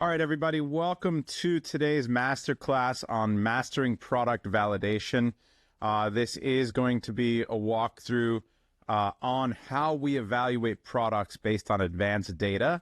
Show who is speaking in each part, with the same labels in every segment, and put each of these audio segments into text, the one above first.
Speaker 1: All right, everybody, welcome to today's masterclass on mastering product validation. This is going to be a walkthrough on how we evaluate products based on advanced data.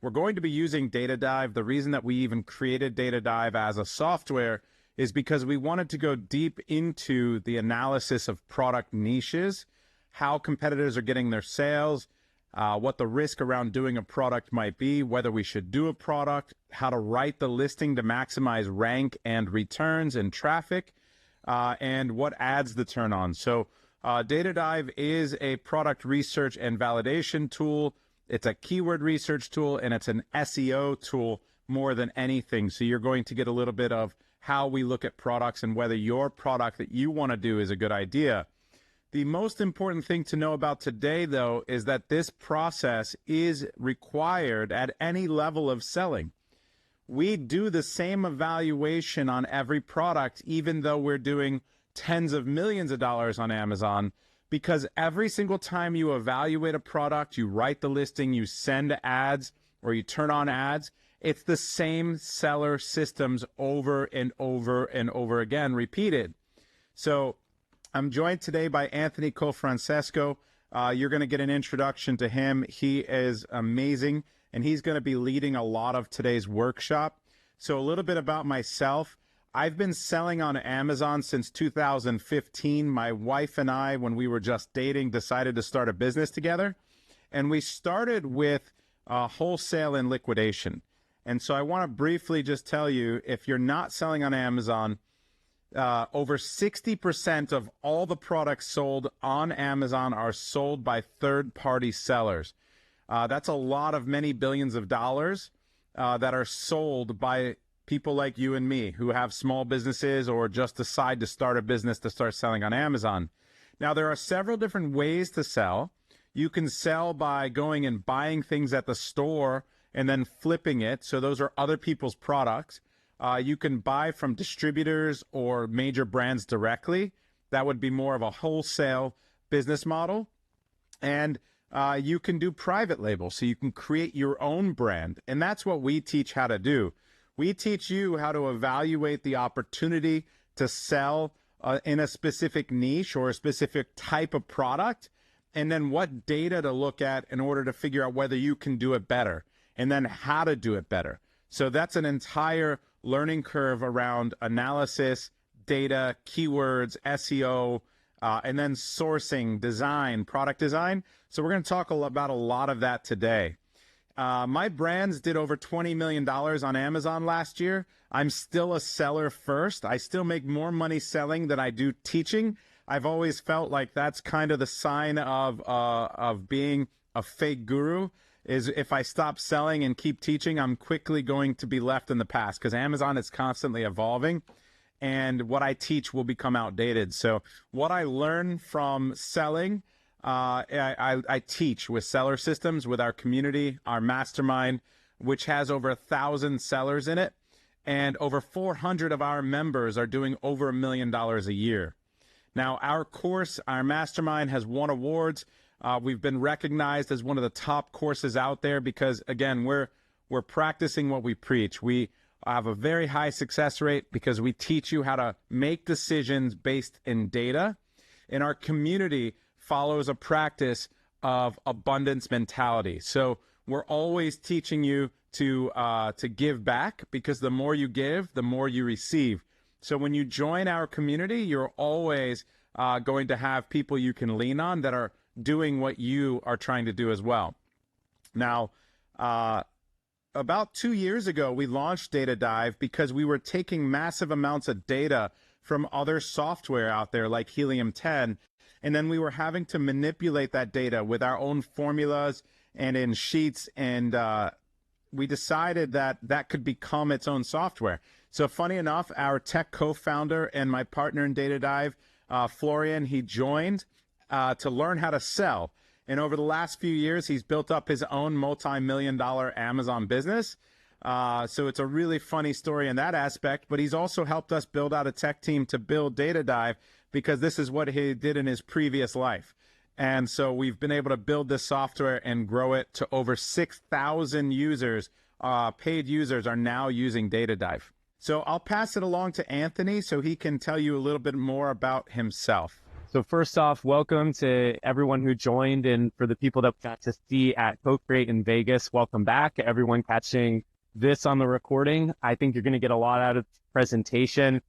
Speaker 1: We're going to be using Data Dive. The reason that we even created Data Dive as a software is because we wanted to go deep into the analysis of product niches, how competitors are getting their sales, what the risk around doing a product might be, whether we should do a product, how to write the listing to maximize rank and returns and traffic, and what ads to turn on. So Data Dive is a product research and validation tool. It's a keyword research tool, and it's an SEO tool more than anything. So you're going to get a little bit of how we look at products and whether your product that you want to do is a good idea. The most important thing to know about today, though, is that this process is required at any level of selling. We do the same evaluation on every product, even though we're doing tens of millions of dollars on Amazon, because every single time you evaluate a product, you write the listing, you send ads, or you turn on ads, it's the same seller systems over and over and over again, repeated. So I'm joined today by Anthony Cofrancesco. You're going to get an introduction to him. He is amazing, and he's going to be leading a lot of today's workshop. So a little bit about myself. I've been selling on Amazon since 2015. My wife and I, when we were just dating, decided to start a business together. And we started with wholesale and liquidation. And so I want to briefly just tell you, if you're not selling on Amazon, over 60% of all the products sold on Amazon are sold by third-party sellers. That's a lot of many billions of dollars that are sold by people like you and me who have small businesses or just decide to start a business to start selling on Amazon. Now, there are several different ways to sell. You can sell by going and buying things at the store and then flipping it. So those are other people's products. You can buy from distributors or major brands directly. That would be more of a wholesale business model. And you can do private label, so you can create your own brand. And that's what we teach how to do. We teach you how to evaluate the opportunity to sell in a specific niche or a specific type of product, and then what data to look at in order to figure out whether you can do it better, and then how to do it better. So that's an entire learning curve around analysis, data, keywords, SEO, and then sourcing, design, product design. So we're going to talk about a lot of that today. My brands did over $20 million on Amazon last year. I'm still a seller first. I still make more money selling than I do teaching. I've always felt like that's kind of the sign of being a fake guru. Is if I stop selling and keep teaching, I'm quickly going to be left in the past because Amazon is constantly evolving and what I teach will become outdated. So what I learn from selling, I teach with seller systems, with our community, our mastermind, which has over 1,000 sellers in it. And over 400 of our members are doing over $1 million a year. Now, our course, our mastermind has won awards. We've been recognized as one of the top courses out there because, again, we're practicing what we preach. We have a very high success rate because we teach you how to make decisions based in data. And our community follows a practice of abundance mentality. So we're always teaching you to give back because the more you give, the more you receive. So when you join our community, you're always going to have people you can lean on that are doing what you are trying to do as well. Now, about 2 years ago, we launched Data Dive because we were taking massive amounts of data from other software out there like Helium 10, and then we were having to manipulate that data with our own formulas and in sheets, and we decided that that could become its own software. So funny enough, our tech co-founder and my partner in Data Dive, Florian, he joined to learn how to sell. And over the last few years, he's built up his own multi-million-dollar Amazon business. So it's a really funny story in that aspect. But he's also helped us build out a tech team to build Data Dive because this is what he did in his previous life. And so we've been able to build this software and grow it to over 6,000 users paid users are now using Data Dive. So I'll pass it along to Anthony so he can tell you a little bit more about himself.
Speaker 2: So first off, welcome to everyone who joined, and for the people that got to see at Co-Create in Vegas, welcome back. Everyone catching this on the recording, I think you're going to get a lot out of the presentation.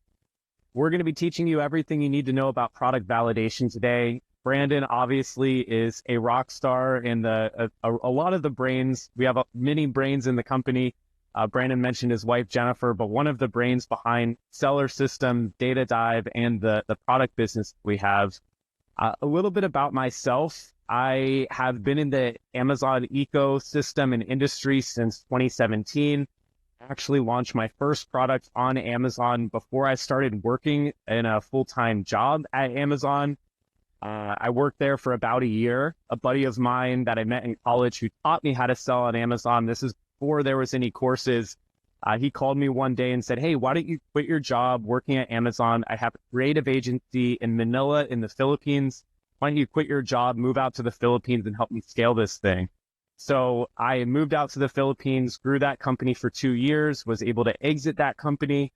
Speaker 2: We're going to be teaching you everything you need to know about product validation today. Brandon obviously is a rock star in a lot of the brains. We have many brains in the company. Brandon mentioned his wife, Jennifer, but one of the brains behind Seller System, Data Dive, and the product business we have. A little bit about myself. I have been in the Amazon ecosystem and industry since 2017. I actually launched my first product on Amazon before I started working in a full-time job at Amazon. I worked there for about a year. A buddy of mine that I met in college who taught me how to sell on Amazon, this is before there was any courses, he called me one day and said, hey, why don't you quit your job working at Amazon? I have a creative agency in Manila in the Philippines. Why don't you quit your job, move out to the Philippines and help me scale this thing? So I moved out to the Philippines, grew that company for 2 years, was able to exit that company,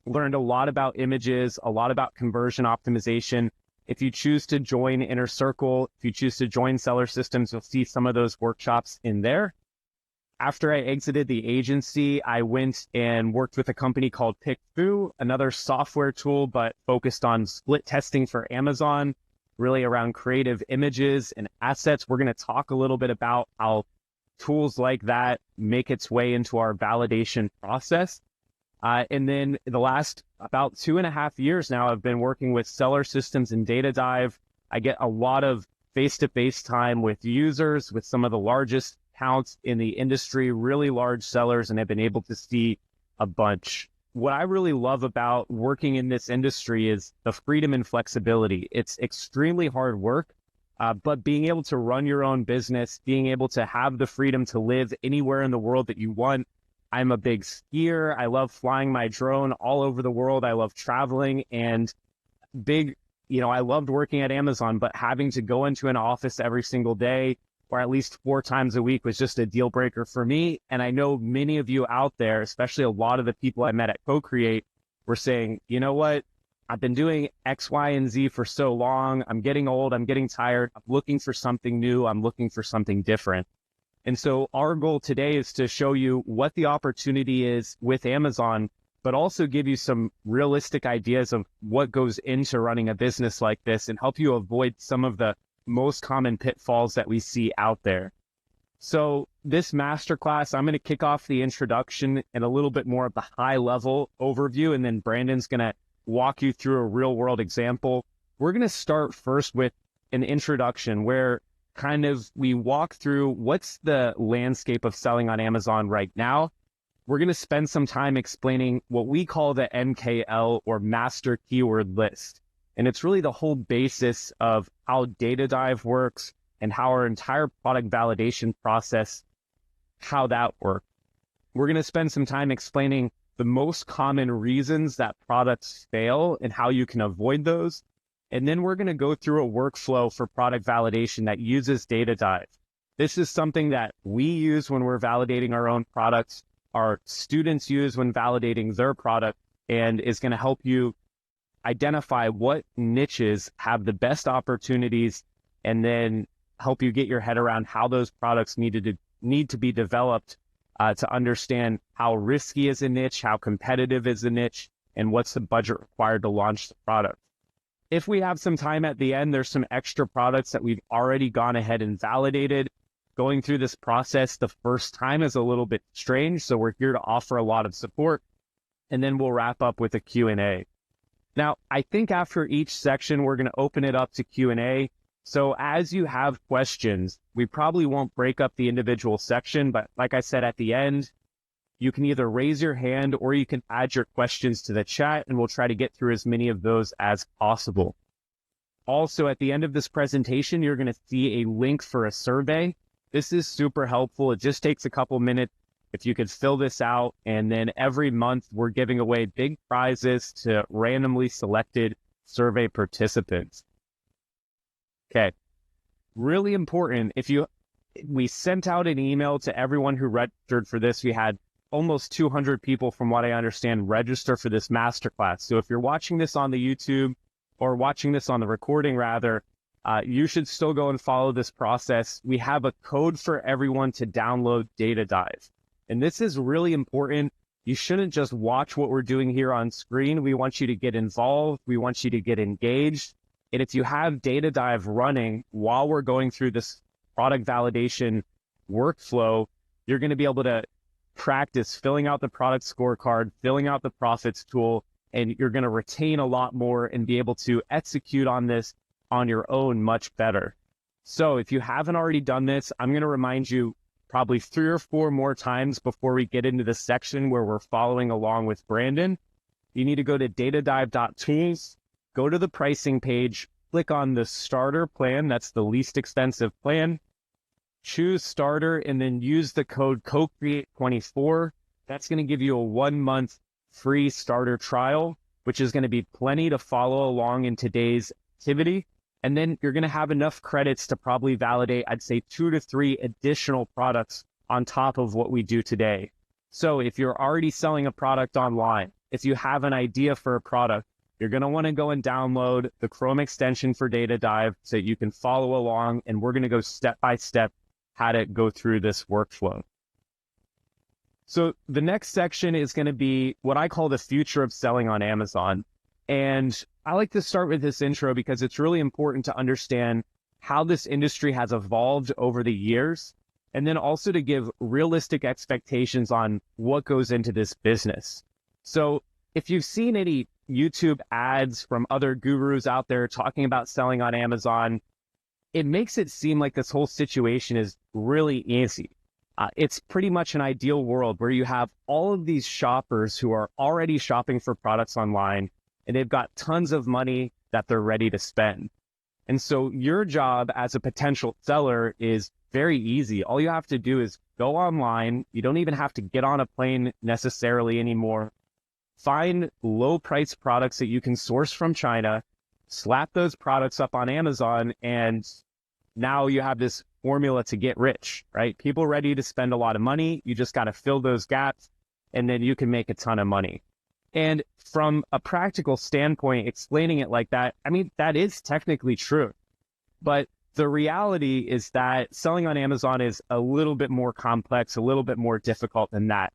Speaker 2: learned a lot about images, a lot about conversion optimization. If you choose to join Inner Circle, if you choose to join Seller Systems, you'll see some of those workshops in there. After I exited the agency, I went and worked with a company called Pitfalls, another software tool, but focused on split testing for Amazon, really around creative images and assets. We're going to talk a little bit about how tools like that make its way into our validation process. And then the last about 2.5 years now, I've been working with Seller Systems and Data Dive. I get a lot of face-to-face time with users, with some of the largest accounts in the industry, really large sellers, and I've been able to see a bunch. What I really love about working in this industry is the freedom and flexibility. It's extremely hard work, but being able to run your own business, being able to have the freedom to live anywhere in the world that you want. I'm a big skier. I love flying my drone all over the world. I love traveling and I loved working at Amazon, but having to go into an office every single day or at least 4 times a week was just a deal breaker for me. And I know many of you out there, especially a lot of the people I met at Co-Create, were saying, you know what? I've been doing X, Y, and Z for so long. I'm getting old. I'm getting tired. I'm looking for something new. I'm looking for something different. And so our goal today is to show you what the opportunity is with Amazon, but also give you some realistic ideas of what goes into running a business like this and help you avoid some of the most common pitfalls that we see out there. So this masterclass, I'm going to kick off the introduction and a little bit more of the high level overview, and then Brandon's going to walk you through a real world example. We're going to start first with an introduction where kind of we walk through what's the landscape of selling on Amazon right now. We're going to spend some time explaining what we call the MKL or master keyword list. And it's really the whole basis of how Data Dive works and how our entire product validation process, how that works. We're going to spend some time explaining the most common reasons that products fail and how you can avoid those. And then we're going to go through a workflow for product validation that uses Data Dive. This is something that we use when we're validating our own products, our students use when validating their product, and is going to help you identify what niches have the best opportunities and then help you get your head around how those products need to be developed to understand how risky is a niche, how competitive is a niche, and what's the budget required to launch the product. If we have some time at the end, there's some extra products that we've already gone ahead and validated. Going through this process the first time is a little bit strange, so we're here to offer a lot of support, and then we'll wrap up with a Q&A. Now, I think after each section, we're going to open it up to Q&A. So as you have questions, we probably won't break up the individual section, but like I said, at the end, you can either raise your hand or you can add your questions to the chat, and we'll try to get through as many of those as possible. Also, at the end of this presentation, you're going to see a link for a survey. This is super helpful. It just takes a couple minutes. If you could fill this out, and then every month we're giving away big prizes to randomly selected survey participants. Okay, really important. If you We sent out an email to everyone who registered for this. We had almost 200 people, from what I understand, register for this masterclass. So if you're watching this on the YouTube or watching this on the recording, rather, you should still go and follow this process. We have a code for everyone to download Data Dive. And this is really important. You shouldn't just watch what we're doing here on screen. We want you to get involved. We want you to get engaged. And if you have Data Dive running while we're going through this product validation workflow, you're going to be able to practice filling out the product scorecard, filling out the profits tool, and you're going to retain a lot more and be able to execute on this on your own much better. So if you haven't already done this, I'm going to remind you probably 3 or 4 more times before we get into the section where we're following along with Brandon. You need to go to datadive.tools, go to the pricing page, click on the starter plan. That's the least expensive plan. Choose starter and then use the code CoCreate24. That's going to give you a 1-month free starter trial, which is going to be plenty to follow along in today's activity. And then you're going to have enough credits to probably validate, I'd say, 2 to 3 additional products on top of what we do today. So if you're already selling a product online, if you have an idea for a product, you're going to want to go and download the Chrome extension for Data Dive so you can follow along, and we're going to go step by step how to go through this workflow. So the next section is going to be what I call the future of selling on Amazon. And I like to start with this intro because it's really important to understand how this industry has evolved over the years, and then also to give realistic expectations on what goes into this business. So if you've seen any YouTube ads from other gurus out there talking about selling on Amazon, it makes it seem like this whole situation is really easy. It's pretty much an ideal world where you have all of these shoppers who are already shopping for products online, and they've got tons of money that they're ready to spend. And so your job as a potential seller is very easy. All you have to do is go online. You don't even have to get on a plane necessarily anymore. Find low price products that you can source from China, slap those products up on Amazon, and now you have this formula to get rich, right? People ready to spend a lot of money. You just got to fill those gaps, and then you can make a ton of money. And from a practical standpoint, explaining it like that, I mean, that is technically true. But the reality is that selling on Amazon is a little bit more complex, a little bit more difficult than that.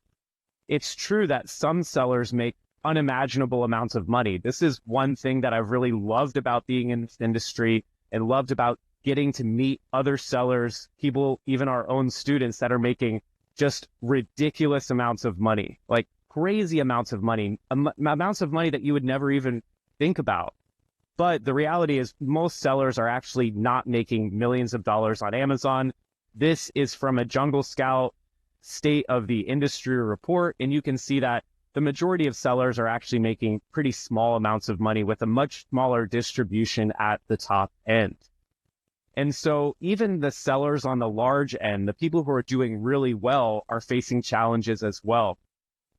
Speaker 2: It's true that some sellers make unimaginable amounts of money. This is one thing that I've really loved about being in this industry and loved about getting to meet other sellers, people, even our own students that are making just ridiculous amounts of money, like crazy amounts of money, amounts of money that you would never even think about. But the reality is most sellers are actually not making millions of dollars on Amazon. This is from a Jungle Scout State of the Industry report, and you can see that the majority of sellers are actually making pretty small amounts of money with a much smaller distribution at the top end. And so even the sellers on the large end, the people who are doing really well, are facing challenges as well.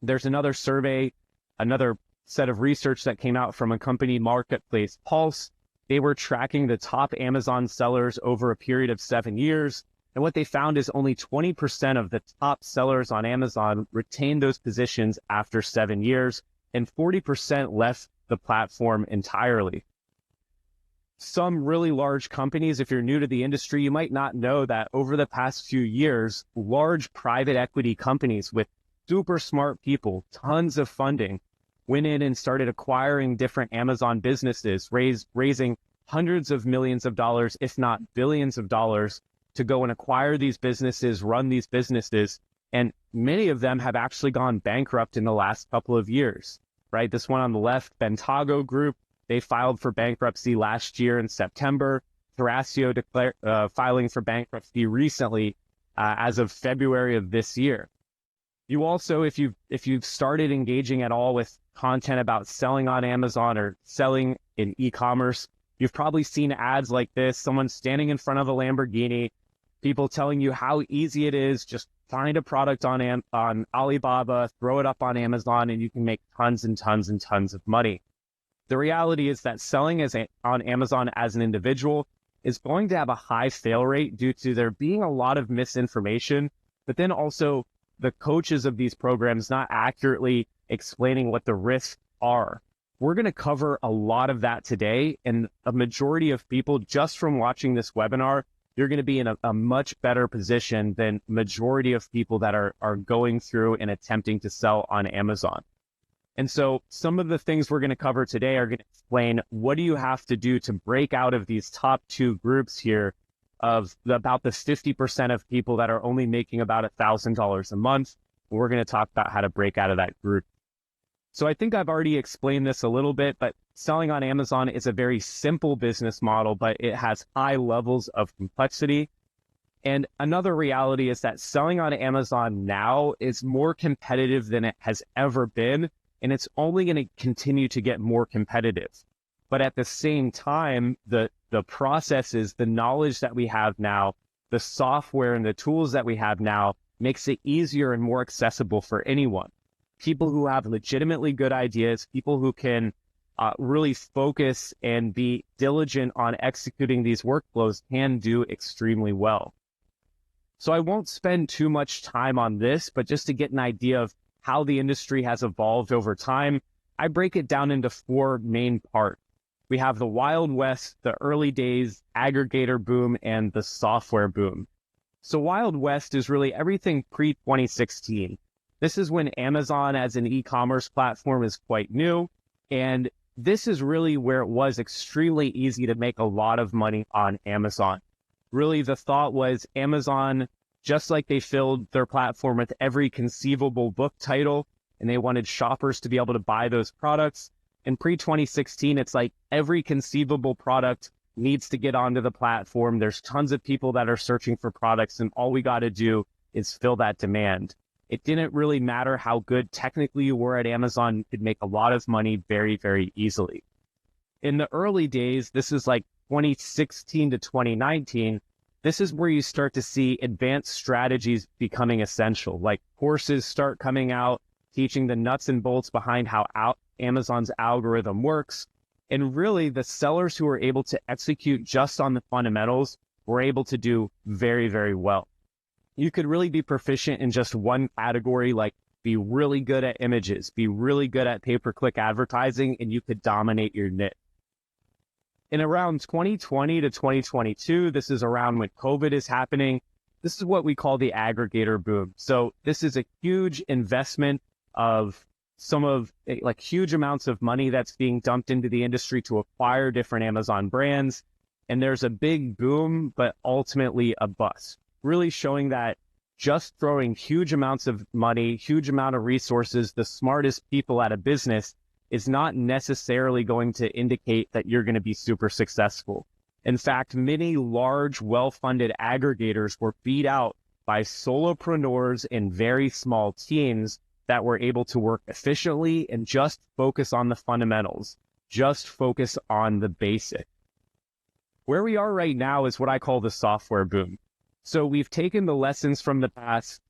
Speaker 2: There's another survey, another set of research that came out from a company, Marketplace Pulse. They were tracking the top Amazon sellers over a period of 7 years. And what they found is only 20% of the top sellers on Amazon retained those positions after 7 years, and 40% left the platform entirely. Some really large companies, if you're new to the industry, you might not know that over the past few years, large private equity companies with super smart people, tons of funding, went in and started acquiring different Amazon businesses, raising hundreds of millions of dollars, if not billions of dollars, to go and acquire these businesses, run these businesses. And many of them have actually gone bankrupt in the last couple of years, right? This one on the left, Bentago Group, they filed for bankruptcy last year in September. Thrasio filing for bankruptcy recently as of February of this year. You also, if you've started engaging at all with content about selling on Amazon or selling in e-commerce, you've probably seen ads like this, someone standing in front of a Lamborghini, people telling you how easy it is, just find a product on Alibaba, throw it up on Amazon, and you can make tons and tons and tons of money. The reality is that selling on Amazon as an individual is going to have a high fail rate due to there being a lot of misinformation, but then also the coaches of these programs not accurately explaining what the risks are. We're going to cover a lot of that today, and a majority of people just from watching this webinar, you're going to be in a much better position than majority of people that are going through and attempting to sell on Amazon. And so some of the things we're going to cover today are going to explain what do you have to do to break out of these top two groups here of about the 50% of people that are only making about $1,000 a month. We're going to talk about how to break out of that group. So I think I've already explained this a little bit, but selling on Amazon is a very simple business model, but it has high levels of complexity. And another reality is that selling on Amazon now is more competitive than it has ever been, and it's only going to continue to get more competitive. But at the same time, the processes, the knowledge that we have now, the software and the tools that we have now makes it easier and more accessible for anyone. People who have legitimately good ideas, people who can really focus and be diligent on executing these workflows can do extremely well. So I won't spend too much time on this, but just to get an idea of how the industry has evolved over time, I break it down into four main parts. We have the Wild West, the early days, aggregator boom, and the software boom. So Wild West is really everything pre-2016. This is when Amazon as an e-commerce platform is quite new, and this is really where it was extremely easy to make a lot of money on Amazon. Really, the thought was Amazon, just like they filled their platform with every conceivable book title, and they wanted shoppers to be able to buy those products. In pre-2016, it's like every conceivable product needs to get onto the platform. There's tons of people that are searching for products, and all we got to do is fill that demand. It didn't really matter how good technically you were at Amazon. You could make a lot of money very, very easily. In the early days, this is like 2016 to 2019, this is where you start to see advanced strategies becoming essential, like courses start coming out, teaching the nuts and bolts behind how Amazon's algorithm works. And really, the sellers who are able to execute just on the fundamentals were able to do very, very well. You could really be proficient in just one category, like be really good at images, be really good at pay-per-click advertising, and you could dominate your niche. In around 2020 to 2022, this is around when COVID is happening. This is what we call the aggregator boom. So this is a huge investment of like huge amounts of money that's being dumped into the industry to acquire different Amazon brands. And there's a big boom, but ultimately a bust, really showing that just throwing huge amounts of money, huge amount of resources, the smartest people at a business is not necessarily going to indicate that you're going to be super successful. In fact, many large, well-funded aggregators were beat out by solopreneurs and very small teams that were able to work efficiently and just focus on the fundamentals, just focus on the basic. Where we are right now is what I call the software boom. So we've taken the lessons from the past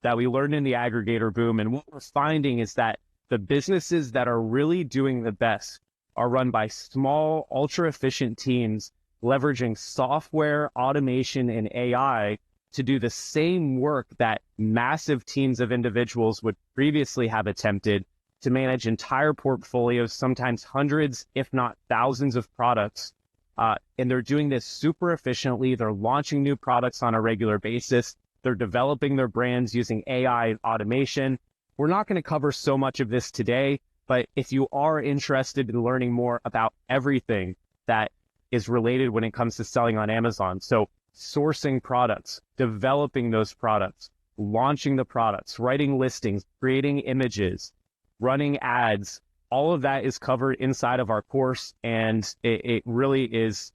Speaker 2: that we learned in the aggregator boom, and what we're finding is that the businesses that are really doing the best are run by small, ultra-efficient teams leveraging software, automation, and AI to do the same work that massive teams of individuals would previously have attempted to manage entire portfolios, sometimes hundreds, if not thousands of products. And they're doing this super efficiently. They're launching new products on a regular basis. They're developing their brands using AI and automation. We're not going to cover so much of this today, but if you are interested in learning more about everything that is related when it comes to selling on Amazon, so sourcing products, developing those products, launching the products, writing listings, creating images, running ads, all of that is covered inside of our course, and it really is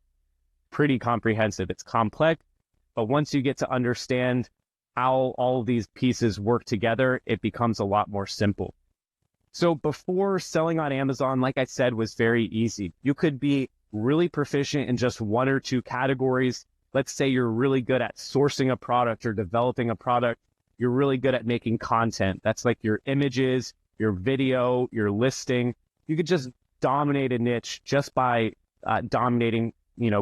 Speaker 2: pretty comprehensive. It's complex, but once you get to understand how all of these pieces work together, it becomes a lot more simple. So before, selling on Amazon, like I said, was very easy. You could be really proficient in just one or two categories. Let's say you're really good at sourcing a product or developing a product. You're really good at making content. That's like your images, your video, your listing. You could just dominate a niche just by dominating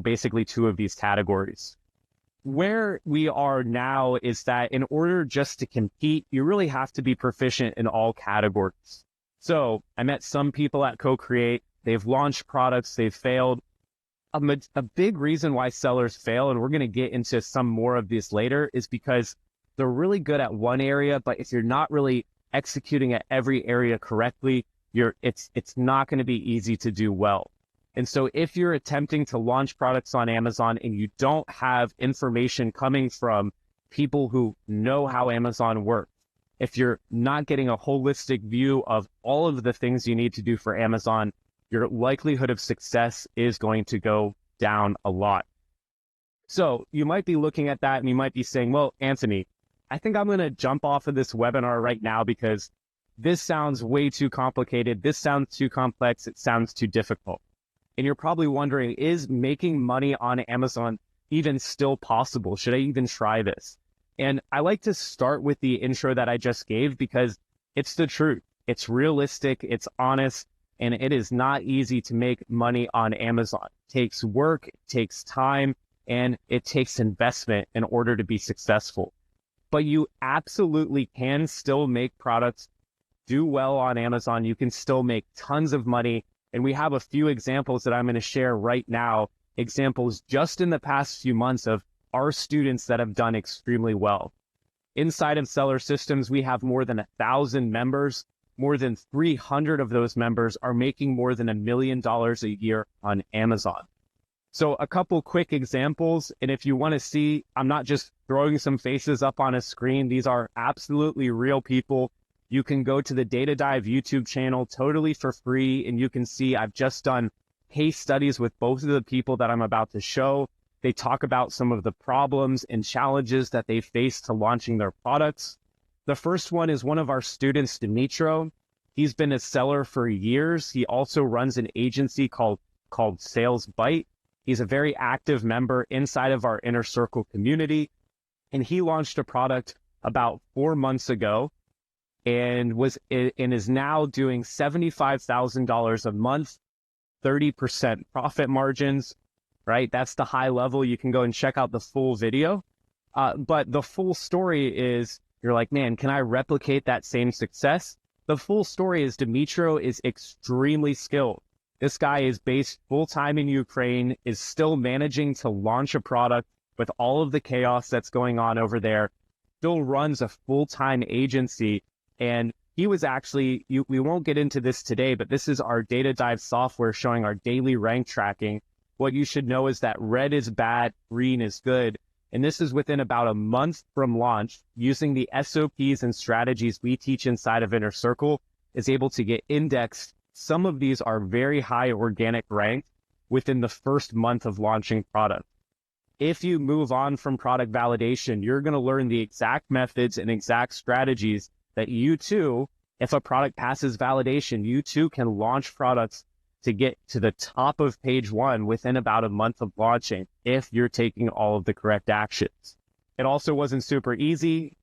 Speaker 2: basically two of these categories. Where we are now is that in order just to compete, you really have to be proficient in all categories. So I met some people at Co-Create. They've launched products, they've failed. A big reason why sellers fail, and we're going to get into some more of this later, is because they're really good at one area, but if you're not really executing at every area correctly, it's not going to be easy to do well. And so if you're attempting to launch products on Amazon and you don't have information coming from people who know how Amazon works, if you're not getting a holistic view of all of the things you need to do for Amazon, your likelihood of success is going to go down a lot. So you might be looking at that and you might be saying, well, Anthony, I think I'm going to jump off of this webinar right now because this sounds way too complicated. This sounds too complex. It sounds too difficult. And you're probably wondering, is making money on Amazon even still possible? Should I even try this? And I like to start with the intro that I just gave because it's the truth. It's realistic, it's honest, and it is not easy to make money on Amazon. It takes work, it takes time, and it takes investment in order to be successful. But you absolutely can still make products do well on Amazon. You can still make tons of money. And we have a few examples that I'm going to share right now, examples just in the past few months of our students that have done extremely well. Inside of Seller Systems, we have more than 1,000 members. More than 300 of those members are making more than $1 million a year on Amazon. So a couple quick examples. And if you want to see, I'm not just throwing some faces up on a screen. These are absolutely real people. You can go to the Data Dive YouTube channel totally for free, and you can see I've just done case studies with both of the people that I'm about to show. They talk about some of the problems and challenges that they face to launching their products. The first one is one of our students, Dimitro. He's been a seller for years. He also runs an agency called Sales Bite. He's a very active member inside of our Inner Circle community, and he launched a product about 4 months ago and is now doing $75,000 a month, 30% profit margins, right? That's the high level. You can go and check out the full video. But the full story is, you're like, man, can I replicate that same success? The full story is Dimitro is extremely skilled. This guy is based full-time in Ukraine, is still managing to launch a product with all of the chaos that's going on over there, still runs a full-time agency. And he was actually, we won't get into this today, but this is our Data Dive software showing our daily rank tracking. What you should know is that red is bad, green is good. And this is within about a month from launch, using the SOPs and strategies we teach inside of Inner Circle, is able to get indexed. Some of these are very high organic ranked within the first month of launching product. If you move on from product validation, you're going to learn the exact methods and exact strategies that you too, if a product passes validation, you too can launch products to get to the top of page one within about a month of launching if you're taking all of the correct actions. It also wasn't super easy.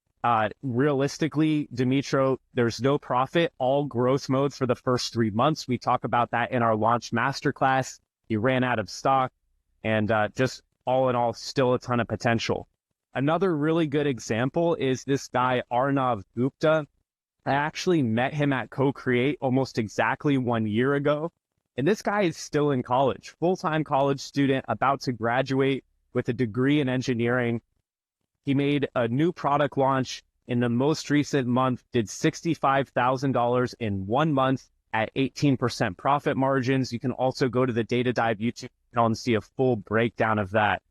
Speaker 2: Realistically, Dimitro, there's no profit, all growth mode for the first 3 months. We talk about that in our launch masterclass. He ran out of stock, and just all in all, still a ton of potential. Another really good example is this guy, Arnav Gupta. I actually met him at Co-Create almost exactly 1 year ago. And this guy is still in college, full-time college student, about to graduate with a degree in engineering. He made a new product launch in the most recent month, did $65,000 in 1 month at 18% profit margins. You can also go to the Data Dive YouTube channel and see a full breakdown of that.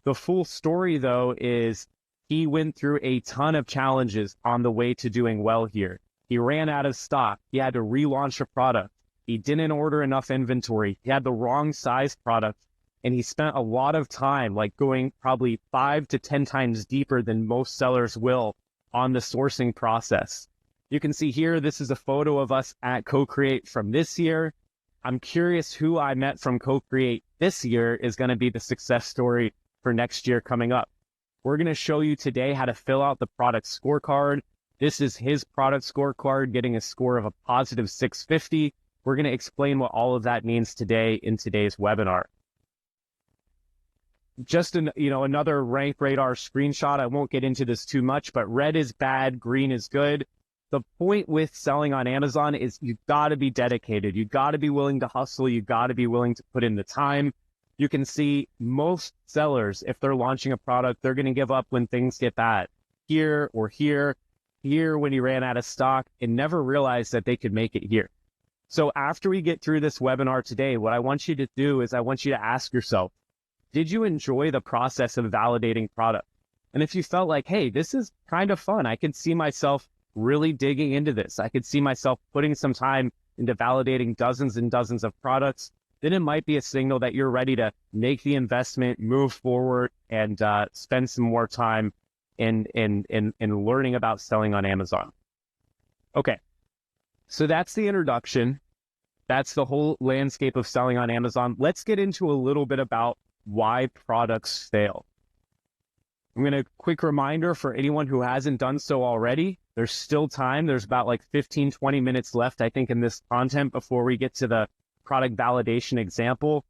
Speaker 2: The full story, though, is he went through a ton of challenges on the way to doing well here. He ran out of stock. He had to relaunch a product. He didn't order enough inventory. He had the wrong size product. And he spent a lot of time, like going probably 5 to 10 times deeper than most sellers will on the sourcing process. You can see here, this is a photo of us at Co-Create from this year. I'm curious who I met from Co-Create this year is going to be the success story for next year coming up. We're going to show you today how to fill out the product scorecard. This is his product scorecard, getting a score of a positive 650. We're going to explain what all of that means today in today's webinar. just another rank radar screenshot. I won't get into this too much, but red is bad, green is good. The point with selling on Amazon is you've got to be dedicated. You've got to be willing to hustle. You've got to be willing to put in the time. You can see most sellers, if they're launching a product, they're going to give up when things get bad. Here or here when he ran out of stock, and never realized that they could make it here. So after we get through this webinar today, what I want you to do is I want you to ask yourself, did you enjoy the process of validating product? And if you felt like, hey, this is kind of fun, I could see myself really digging into this, I could see myself putting some time into validating dozens and dozens of products, then it might be a signal that you're ready to make the investment, move forward, and spend some more time in learning about selling on Amazon. Okay, so that's the introduction. That's the whole landscape of selling on Amazon. Let's get into a little bit about why products fail. I'm going to quick reminder for anyone who hasn't done so already. There's still time. There's about like 15, 20 minutes left, I think, in this content before we get to the product validation example.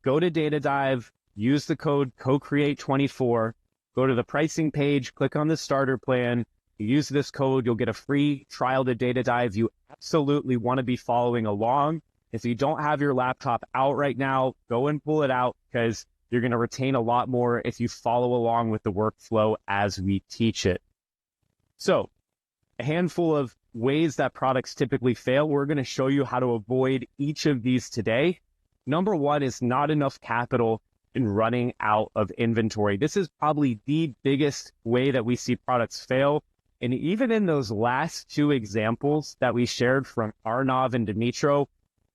Speaker 2: Go to Data Dive, use the code CoCreate24, go to the pricing page, click on the starter plan. You use this code, you'll get a free trial to Data Dive. You absolutely want to be following along. If you don't have your laptop out right now, go and pull it out, because you're going to retain a lot more if you follow along with the workflow as we teach it. So, a handful of ways that products typically fail. We're going to show you how to avoid each of these today. Number one is not enough capital in running out of inventory. This is probably the biggest way that we see products fail. And even in those last two examples that we shared from Arnav and Dimitro,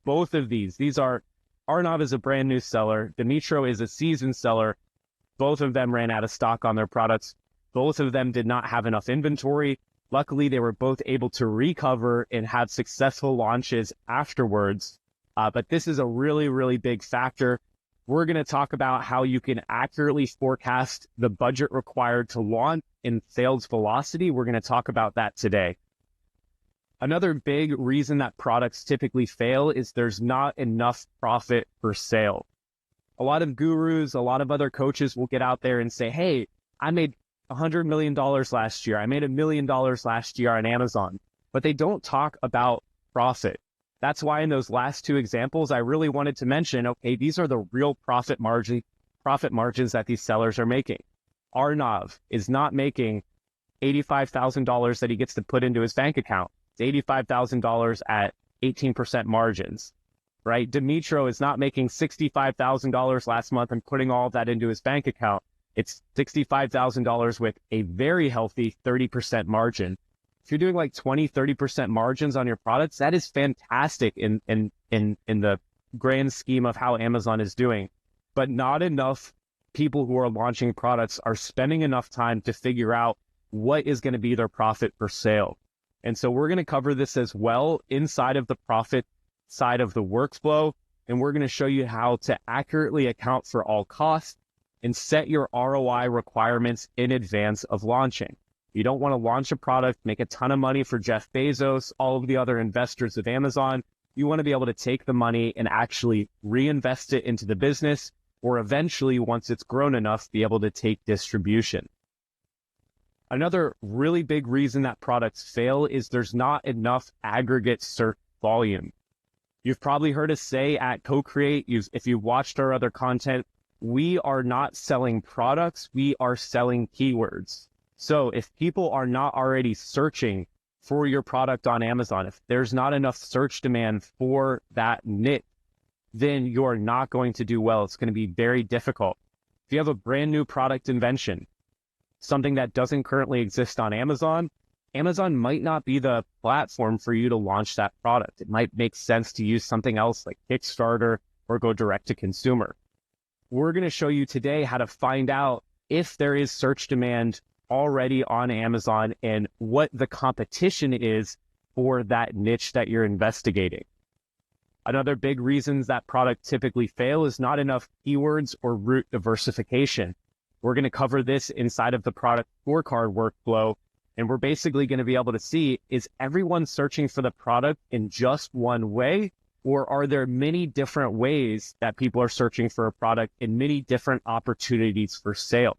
Speaker 2: both of these are, Arnav is a brand new seller, Dimitro is a seasoned seller. Both of them ran out of stock on their products. Both of them did not have enough inventory. Luckily, they were both able to recover and have successful launches afterwards. But this is a really, really big factor. We're going to talk about how you can accurately forecast the budget required to launch in sales velocity. We're going to talk about that today. Another big reason that products typically fail is there's not enough profit per sale. A lot of gurus, a lot of other coaches will get out there and say, hey, I made $100 million last year. I made $1 million last year on Amazon, but they don't talk about profit. That's why in those last two examples, I really wanted to mention, okay, these are the real profit margins that these sellers are making. Arnav is not making $85,000 that he gets to put into his bank account. It's $85,000 at 18% margins, right? Dimitro is not making $65,000 last month and putting all of that into his bank account. It's $65,000 with a very healthy 30% margin. If you're doing like 20, 30% margins on your products, that is fantastic in the grand scheme of how Amazon is doing. But not enough people who are launching products are spending enough time to figure out what is going to be their profit per sale. And so we're going to cover this as well inside of the profit side of the workflow. And we're going to show you how to accurately account for all costs and set your ROI requirements in advance of launching. You don't want to launch a product, make a ton of money for Jeff Bezos, all of the other investors of Amazon. You want to be able to take the money and actually reinvest it into the business, or eventually, once it's grown enough, be able to take distribution. Another really big reason that products fail is there's not enough aggregate search volume. You've probably heard us say at CoCreate, if you've watched our other content, we are not selling products, we are selling keywords. So if people are not already searching for your product on Amazon, if there's not enough search demand for that niche, then you're not going to do well. It's going to be very difficult. If you have a brand new product invention, something that doesn't currently exist on Amazon, Amazon might not be the platform for you to launch that product. It might make sense to use something else like Kickstarter or go direct to consumer. We're going to show you today how to find out if there is search demand already on Amazon and what the competition is for that niche that you're investigating. Another big reasons that products typically fail is not enough keywords or route diversification. We're going to cover this inside of the product scorecard workflow, and we're basically going to be able to see, is everyone searching for the product in just one way, Or are there many different ways that people are searching for a product and many different opportunities for sale?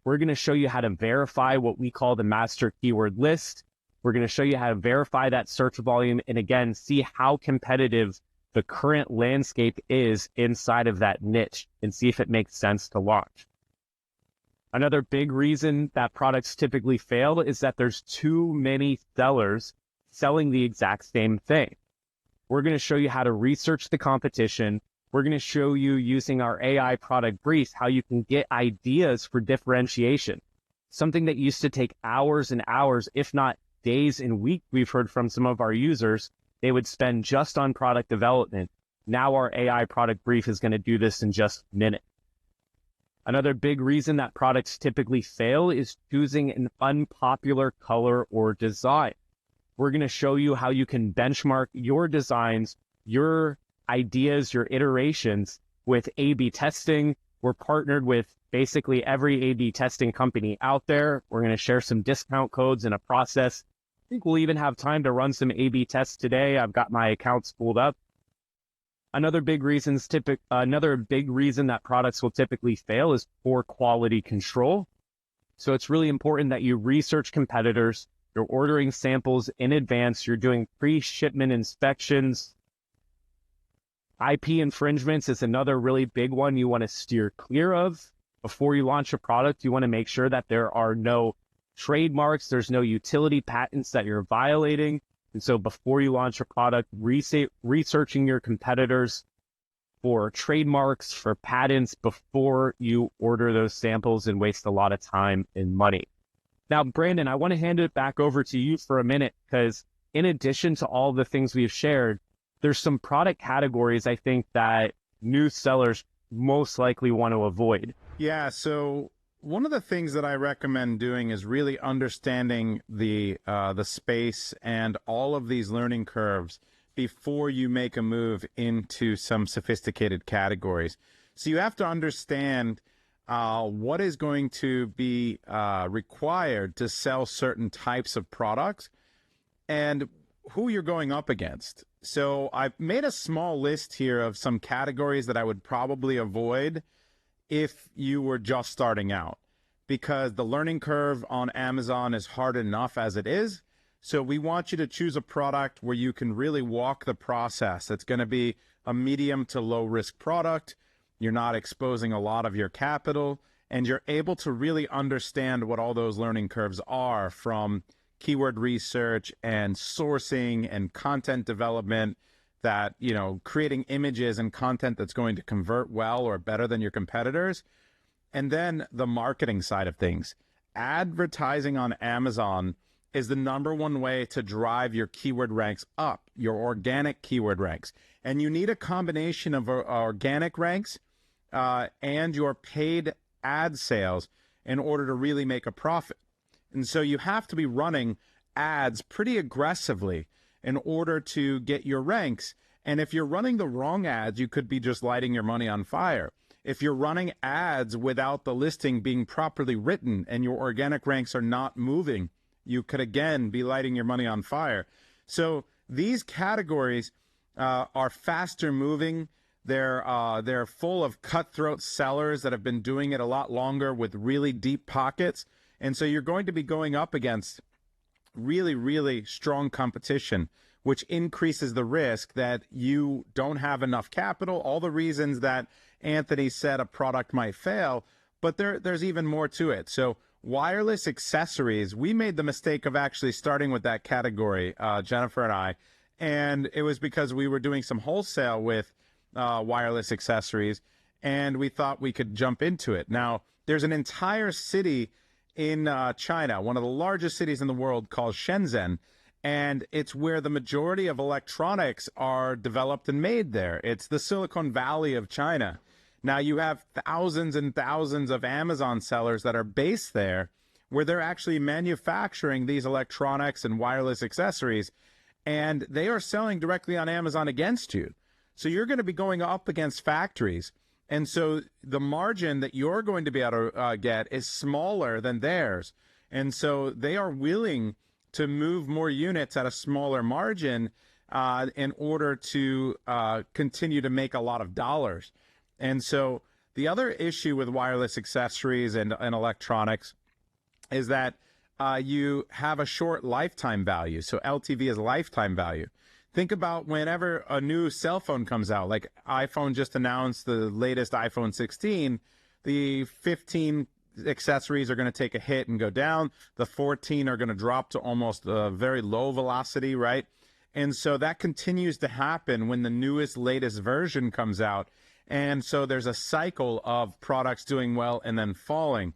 Speaker 2: We're going to show you how to verify what we call the master keyword list. We're going to show you how to verify that search volume and again, see how competitive the current landscape is inside of that niche and see if it makes sense to launch. Another big reason that products typically fail is that there's too many sellers selling the exact same thing. We're going to show you how to research the competition. We're going to show you using our AI product brief how you can get ideas for differentiation. Something that used to take hours and hours, if not days and weeks, we've heard from some of our users, they would spend just on product development. Now our AI product brief is going to do this in just minutes. Another big reason that products typically fail is choosing an unpopular color or design. We're going to show you how you can benchmark your designs, your ideas, your iterations with A/B testing. We're partnered with basically every A/B testing company out there. We're going to share some discount codes and a process. I think we'll even have time to run some A/B tests today. I've got my accounts pulled up. Another big reason that products will typically fail is poor quality control. So it's really important that you research competitors. You're ordering samples in advance. You're doing pre-shipment inspections. IP infringements is another really big one you want to steer clear of. Before you launch a product, you want to make sure that there are no trademarks, there's no utility patents that you're violating. And so before you launch a product, researching your competitors for trademarks, for patents before you order those samples and waste a lot of time and money. Now, Brandon, I want to hand it back over to you for a minute because in addition to all the things we've shared, there's some product categories I think that new sellers most likely want to avoid.
Speaker 1: Yeah, so one of the things that I recommend doing is really understanding the space and all of these learning curves before you make a move into some sophisticated categories. So you have to understand what is going to be required to sell certain types of products and who you're going up against. So I've made a small list here of some categories that I would probably avoid if you were just starting out, because the learning curve on Amazon is hard enough as it is. So we want you to choose a product where you can really walk the process. It's going to be a medium to low risk product. You're not exposing a lot of your capital, and you're able to really understand what all those learning curves are, from keyword research and sourcing and content development, that, you know, creating images and content that's going to convert well or better than your competitors. And then the marketing side of things. Advertising on Amazon is the #1 way to drive your keyword ranks up, your organic keyword ranks. And you need a combination of organic ranks and your paid ad sales in order to really make a profit. And so you have to be running ads pretty aggressively in order to get your ranks. And if you're running the wrong ads, you could be just lighting your money on fire. If you're running ads without the listing being properly written and your organic ranks are not moving, you could again be lighting your money on fire. So these categories are faster moving. They're full of cutthroat sellers that have been doing it a lot longer with really deep pockets. And so you're going to be going up against really, really strong competition, which increases the risk that you don't have enough capital. All the reasons that Anthony said a product might fail, but there's even more to it. So wireless accessories, we made the mistake of actually starting with that category, Jennifer and I, and it was because we were doing some wholesale with wireless accessories, and we thought we could jump into it. Now, there's an entire city in China, one of the largest cities in the world, called Shenzhen, and it's where the majority of electronics are developed and made there. It's the Silicon Valley of China. Now, you have thousands and thousands of Amazon sellers that are based there, where they're actually manufacturing these electronics and wireless accessories, and they are selling directly on Amazon against you. So you're going to be going up against factories. And so the margin that you're going to be able to get is smaller than theirs. And so they are willing to move more units at a smaller margin in order to continue to make a lot of dollars. And so the other issue with wireless accessories and electronics is that you have a short lifetime value. So LTV is lifetime value. Think about whenever a new cell phone comes out, like iPhone just announced the latest iPhone 16, the 15 accessories are going to take a hit and go down. The 14 are going to drop to almost a very low velocity, right? And so that continues to happen when the newest, latest version comes out. And so there's a cycle of products doing well and then falling.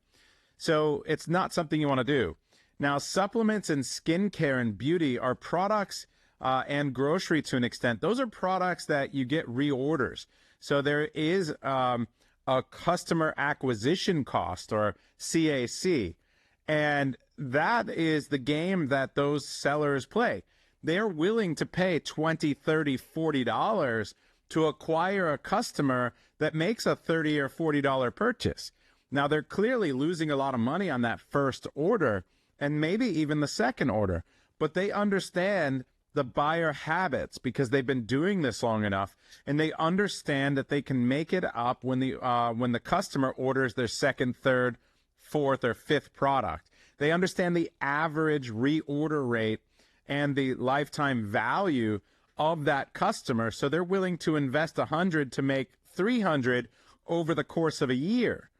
Speaker 1: So it's not something you want to do. Now, supplements and skincare and beauty are products and grocery to an extent. Those are products that you get reorders. So there is a customer acquisition cost, or CAC. And that is the game that those sellers play. They're willing to pay $20, $30, $40 to acquire a customer that makes a $30 or $40 purchase. Now, they're clearly losing a lot of money on that first order and maybe even the second order, but they understand the buyer habits because they've been doing this long enough, and they understand that they can make it up when the customer orders their second, third, fourth, or fifth product. They understand the average reorder rate and the lifetime value of that customer, so they're willing to invest $100 to make $300 over the course of a year.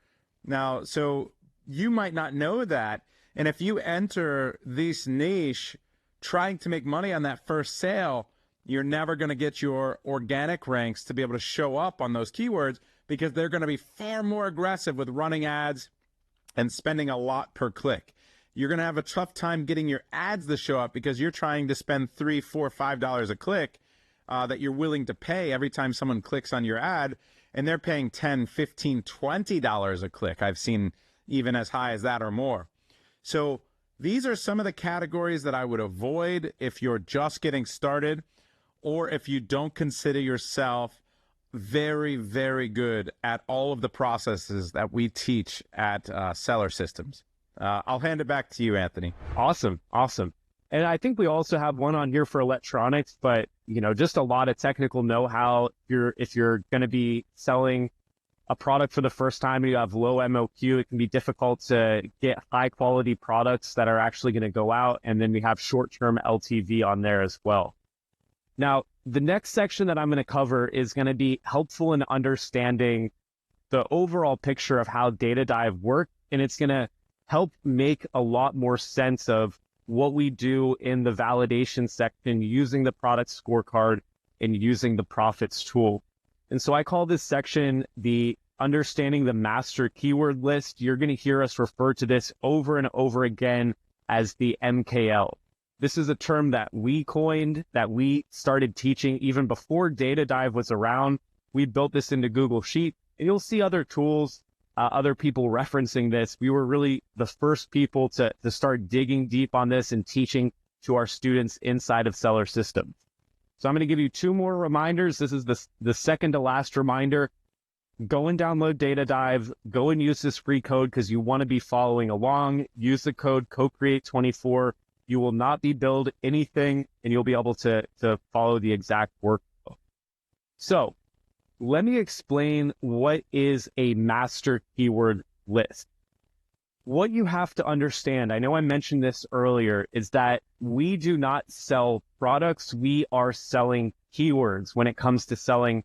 Speaker 1: Now, so you might not know that, and if you enter this niche trying to make money on that first sale, you're never going to get your organic ranks to be able to show up on those keywords because they're going to be far more aggressive with running ads and spending a lot per click. You're going to have a tough time getting your ads to show up because you're trying to spend $3, $4, $5 a click that you're willing to pay every time someone clicks on your ad, and they're paying $10, $15, $20 a click. I've seen even as high as that or more. So these are some of the categories that I would avoid if you're just getting started, or if you don't consider yourself very, very good at all of the processes that we teach at Seller Systems. I'll hand it back to you, Anthony.
Speaker 2: Awesome. And I think we also have one on here for electronics, but just a lot of technical know-how. If you're going to be selling a product for the first time and you have low MOQ, it can be difficult to get high quality products that are actually going to go out. And then we have short-term LTV on there as well. Now, the next section that I'm going to cover is going to be helpful in understanding the overall picture of how Data Dive works, and it's going to help make a lot more sense of what we do in the validation section using the product scorecard and using the profits tool. And so I call this section the understanding the master keyword list. You're going to hear us refer to this over and over again as the MKL. This is a term that we coined, that we started teaching even before Data Dive was around. We built this into Google Sheet, and you'll see other tools, other people referencing this. We were really the first people to start digging deep on this and teaching to our students inside of Seller Systems. So I'm going to give you two more reminders. This is the second to last reminder. Go and download Data Dive. Go and use this free code because you want to be following along. Use the code CoCreate24. You will not be billed anything, and you'll be able to follow the exact workflow. So let me explain what is a master keyword list. What you have to understand, I know I mentioned this earlier, is that we do not sell products. We are selling keywords when it comes to selling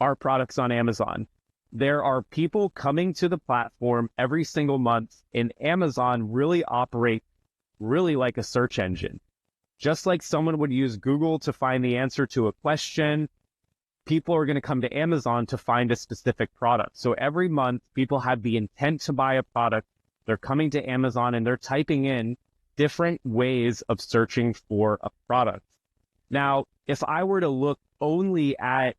Speaker 2: our products on Amazon. There are people coming to the platform every single month, and Amazon really operates really like a search engine. Just like someone would use Google to find the answer to a question, people are going to come to Amazon to find a specific product. So every month, people have the intent to buy a product. They're coming to Amazon and they're typing in different ways of searching for a product. Now, if I were to look only at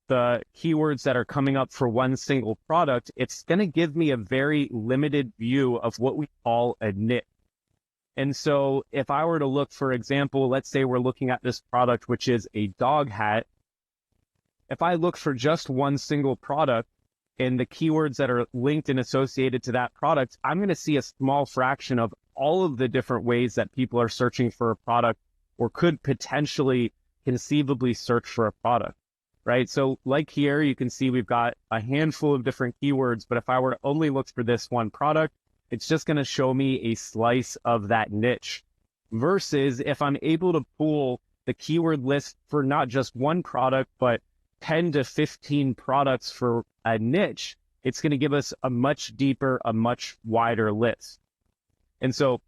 Speaker 2: the keywords that are coming up for one single product, it's going to give me a very limited view of what we call a niche. And so if I were to look, for example, let's say we're looking at this product, which is a dog hat. If I look for just one single product and the keywords that are linked and associated to that product, I'm going to see a small fraction of all of the different ways that people are searching for a product or could potentially conceivably search for a product, right? So like here, you can see we've got a handful of different keywords, but if I were to only look for this one product, it's just going to show me a slice of that niche. Versus if I'm able to pull the keyword list for not just one product, but 10 to 15 products for a niche, it's going to give us a much deeper, a much wider list. And so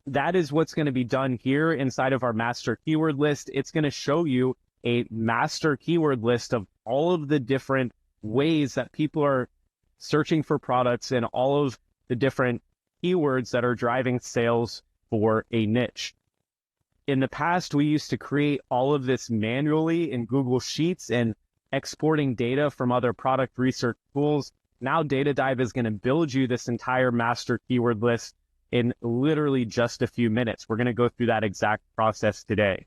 Speaker 2: that is what's going to be done here inside of our master keyword list. It's going to show you a master keyword list of all of the different ways that people are searching for products and all of the different keywords that are driving sales for a niche. In the past, we used to create all of this manually in Google Sheets and exporting data from other product research tools. Now DataDive is going to build you this entire master keyword list in literally just a few minutes. We're going to go through that exact process today.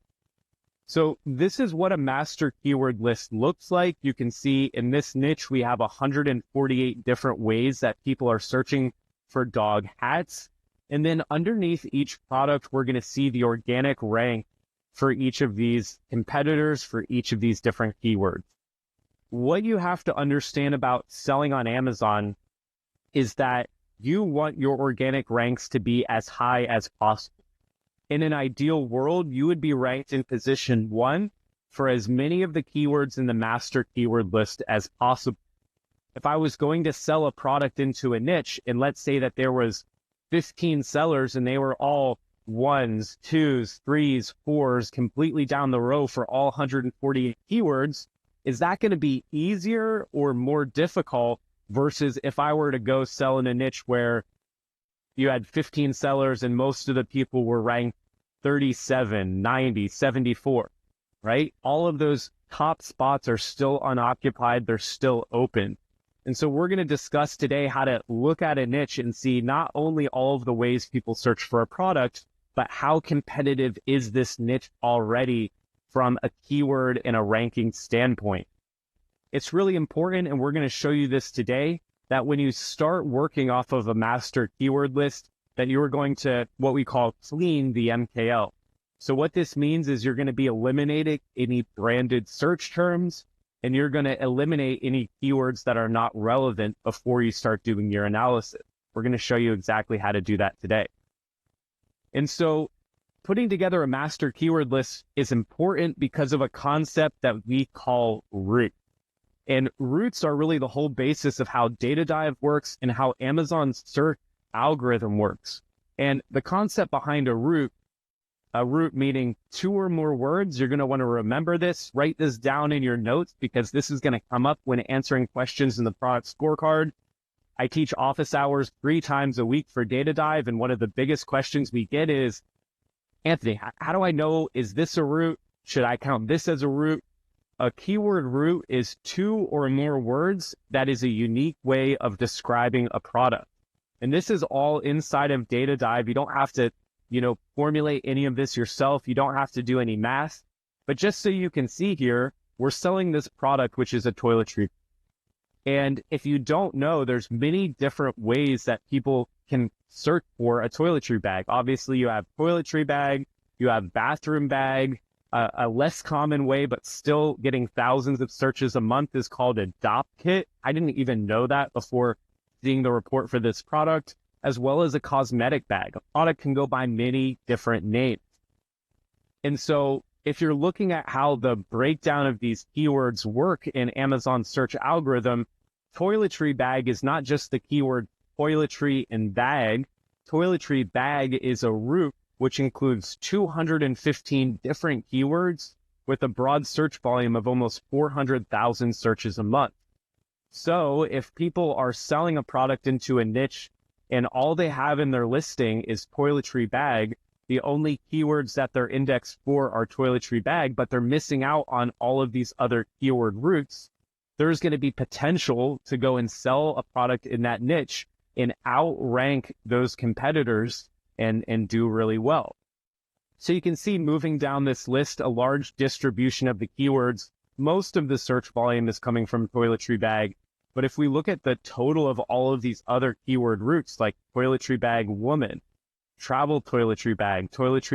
Speaker 2: So this is what a master keyword list looks like. You can see in this niche, we have 148 different ways that people are searching for dog hats. And then underneath each product, we're going to see the organic rank for each of these competitors for each of these different keywords. What you have to understand about selling on Amazon is that you want your organic ranks to be as high as possible. In an ideal world, you would be ranked in position 1 for as many of the keywords in the master keyword list as possible. If I was going to sell a product into a niche, and let's say that there was 15 sellers and they were all 1s, 2s, 3s, 4s, completely down the row for all 148 keywords, is that going to be easier or more difficult versus if I were to go sell in a niche where you had 15 sellers and most of the people were ranked 37, 90, 74, right? All of those top spots are still unoccupied. They're still open. And so we're going to discuss today how to look at a niche and see not only all of the ways people search for a product, but how competitive is this niche already from a keyword and a ranking standpoint. It's really important, and we're going to show you this today, that when you start working off of a master keyword list, that you're going to what we call clean the MKL. So what this means is you're going to be eliminating any branded search terms, and you're going to eliminate any keywords that are not relevant before you start doing your analysis. We're going to show you exactly how to do that today. And so putting together a master keyword list is important because of a concept that we call root. And roots are really the whole basis of how DataDive works and how Amazon's search algorithm works. And the concept behind a root meaning 2 or more words, you're going to want to remember this, write this down in your notes because this is going to come up when answering questions in the product scorecard. I teach office hours 3 times a week for DataDive, and one of the biggest questions we get is, Anthony, how do I know, is this a root? Should I count this as a root? A keyword root is 2 or more words that is a unique way of describing a product. And this is all inside of DataDive. You don't have to, formulate any of this yourself. You don't have to do any math. But just so you can see here, we're selling this product, which is a toiletry. And if you don't know, there's many different ways that people can search for a toiletry bag. Obviously, you have toiletry bag, you have bathroom bag. A less common way, but still getting thousands of searches a month is called a DOP kit. I didn't even know that before seeing the report for this product, as well as a cosmetic bag. A product can go by many different names. And so if you're looking at how the breakdown of these keywords work in Amazon's search algorithm, toiletry bag is not just the keyword toiletry and bag. Toiletry bag is a root which includes 215 different keywords with a broad search volume of almost 400,000 searches a month. So if people are selling a product into a niche and all they have in their listing is toiletry bag, the only keywords that they're indexed for are toiletry bag, but they're missing out on all of these other keyword roots, there's going to be potential to go and sell a product in that niche and outrank those competitors and do really well. So you can see moving down this list, a large distribution of the keywords. Most of the search volume is coming from toiletry bag. But if we look at the total of all of these other keyword roots, like toiletry bag woman, travel toiletry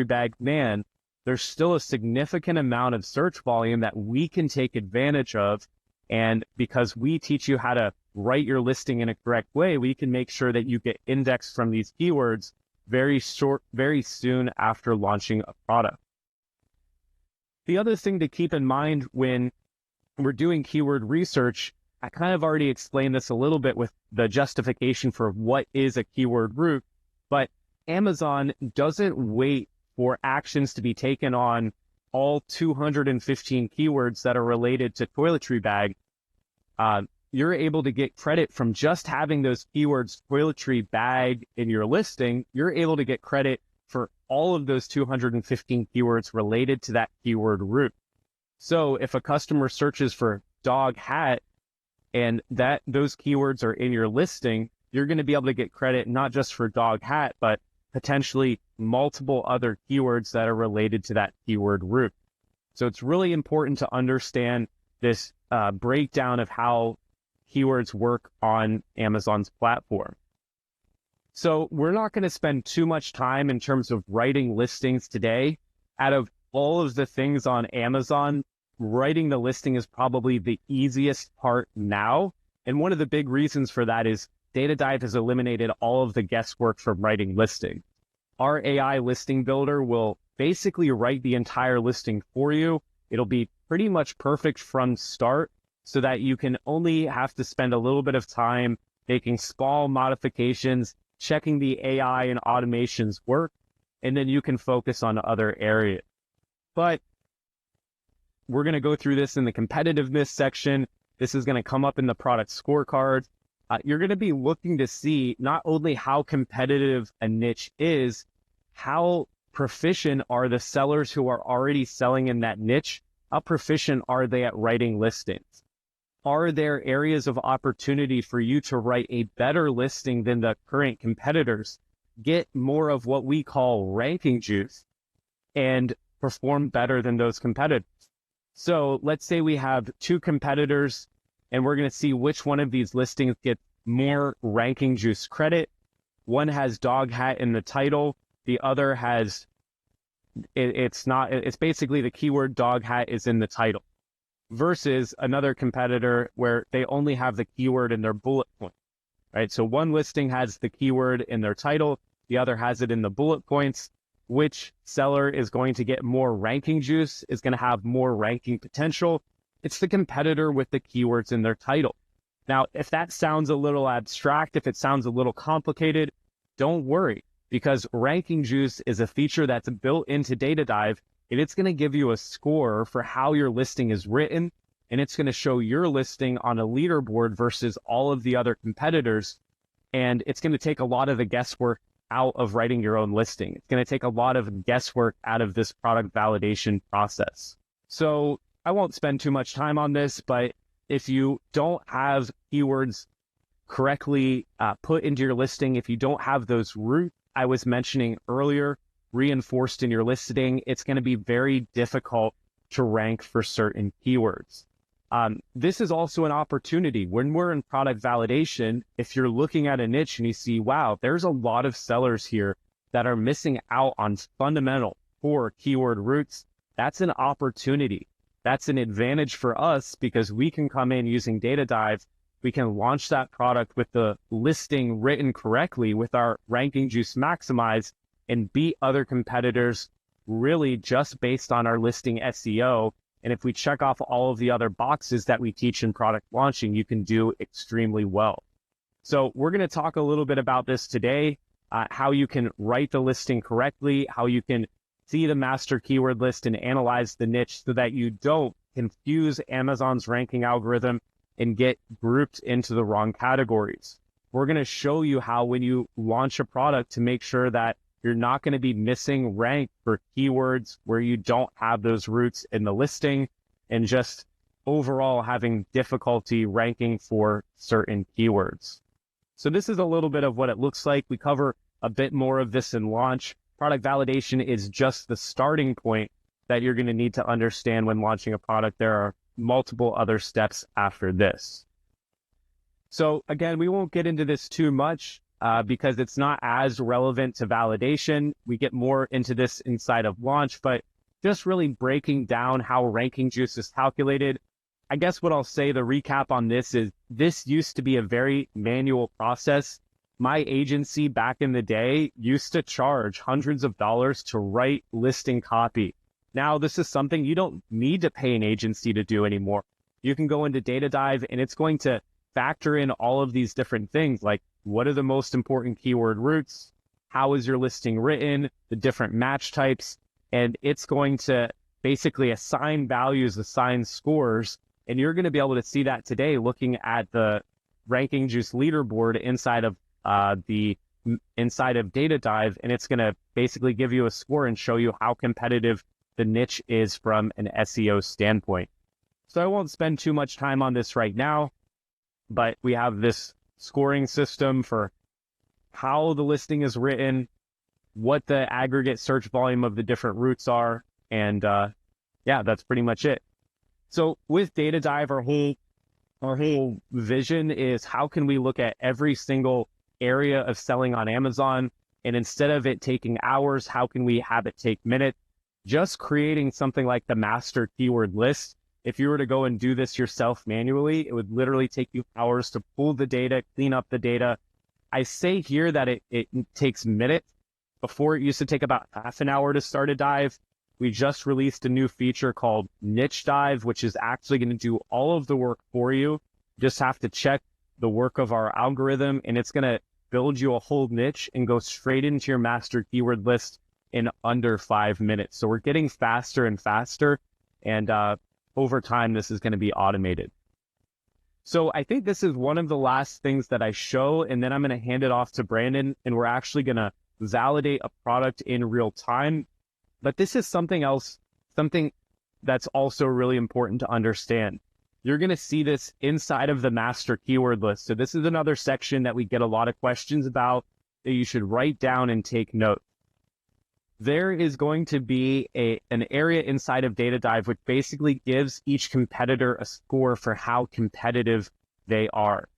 Speaker 2: bag man, there's still a significant amount of search volume that we can take advantage of. And because we teach you how to write your listing in a correct way, we can make sure that you get indexed from these keywords very soon after launching a product. The other thing to keep in mind when we're doing keyword research, I kind of already explained this a little bit with the justification for what is a keyword route, but Amazon doesn't wait for actions to be taken on all 215 keywords that are related to toiletry bag. You're able to get credit from just having those keywords toiletry bag in your listing. You're able to get credit for all of those 215 keywords related to that keyword route. So if a customer searches for dog hat and those keywords are in your listing, you're going to be able to get credit not just for dog hat, but potentially multiple other keywords that are related to that keyword route. So it's really important to understand this breakdown of how keywords work on Amazon's platform. So we're not going to spend too much time in terms of writing listings today. Out of all of the things on Amazon, writing the listing is probably the easiest part now. And one of the big reasons for that is Data Dive has eliminated all of the guesswork from writing listing. Our AI listing builder will basically write the entire listing for you. It'll be pretty much perfect from start so that you can only have to spend a little bit of time making small modifications, checking the AI and automations work, and then you can focus on other areas. But we're going to go through this in the competitiveness section. This is going to come up in the product scorecard. You're going to be looking to see not only how competitive a niche is, how proficient are the sellers who are already selling in that niche? How proficient are they at writing listings? Are there areas of opportunity for you to write a better listing than the current competitors, get more of what we call ranking juice, and perform better than those competitors? So let's say we have two competitors and we're going to see which one of these listings gets more ranking juice credit. One has dog hat in the title. The other has, it's basically the keyword dog hat is in the title, versus another competitor where they only have the keyword in their bullet point, right? So one listing has the keyword in their title, the other has it in the bullet points. Which seller is going to get more ranking juice, is going to have more ranking potential? It's the competitor with the keywords in their title. Now, if that sounds a little abstract, if it sounds a little complicated, don't worry, because ranking juice is a feature that's built into Data Dive, and it's going to give you a score for how your listing is written, and it's going to show your listing on a leaderboard versus all of the other competitors, and it's going to take a lot of the guesswork out of writing your own listing. It's going to take a lot of guesswork out of this product validation process. So I won't spend too much time on this, but if you don't have keywords correctly put into your listing, if you don't have those roots I was mentioning earlier reinforced in your listing, it's going to be very difficult to rank for certain keywords. This is also an opportunity. When we're in product validation, if you're looking at a niche and you see, wow, there's a lot of sellers here that are missing out on fundamental core keyword roots, that's an opportunity. That's an advantage for us because we can come in using Data Dive. We can launch that product with the listing written correctly with our ranking juice maximized and beat other competitors really just based on our listing SEO. And if we check off all of the other boxes that we teach in product launching, you can do extremely well. So we're going to talk a little bit about this today, how you can write the listing correctly, how you can see the master keyword list and analyze the niche so that you don't confuse Amazon's ranking algorithm and get grouped into the wrong categories. We're going to show you how when you launch a product to make sure that you're not going to be missing rank for keywords where you don't have those roots in the listing and just overall having difficulty ranking for certain keywords. So this is a little bit of what it looks like. We cover a bit more of this in launch. Product validation is just the starting point that you're going to need to understand when launching a product. There are multiple other steps after this. So again, we won't get into this too much. Because it's not as relevant to validation. We get more into this inside of launch, but just really breaking down how ranking juice is calculated. I guess what I'll say, the recap on this is this used to be a very manual process. My agency back in the day used to charge hundreds of dollars to write listing copy. Now, this is something you don't need to pay an agency to do anymore. You can go into Data Dive and it's going to factor in all of these different things, like what are the most important keyword roots? How is your listing written? The different match types. And it's going to basically assign values, assign scores. And you're going to be able to see that today looking at the Ranking Juice leaderboard inside of Data Dive, and it's going to basically give you a score and show you how competitive the niche is from an SEO standpoint. So I won't spend too much time on this right now, but we have this scoring system for how the listing is written, what the aggregate search volume of the different routes are, and yeah, that's pretty much it. So with Data Dive, our whole vision is how can we look at every single area of selling on Amazon, and instead of it taking hours, how can we have it take minutes? Just creating something like the master keyword list. If you were to go and do this yourself manually, it would literally take you hours to pull the data, clean up the data. I say here that it takes minutes. Before, it used to take about half an hour to start a dive. We just released a new feature called Niche Dive, which is actually going to do all of the work for you. Just have to check the work of our algorithm, and it's going to build you a whole niche and go straight into your master keyword list in under 5 minutes. So we're getting faster and faster, and over time, this is going to be automated. So I think this is one of the last things that I show, and then I'm going to hand it off to Brandon, and we're actually going to validate a product in real time. But this is something else, something that's also really important to understand. You're going to see this inside of the master keyword list. So this is another section that we get a lot of questions about that you should write down and take note. There is going to be an area inside of Data Dive which basically gives each competitor a score for how competitive they are.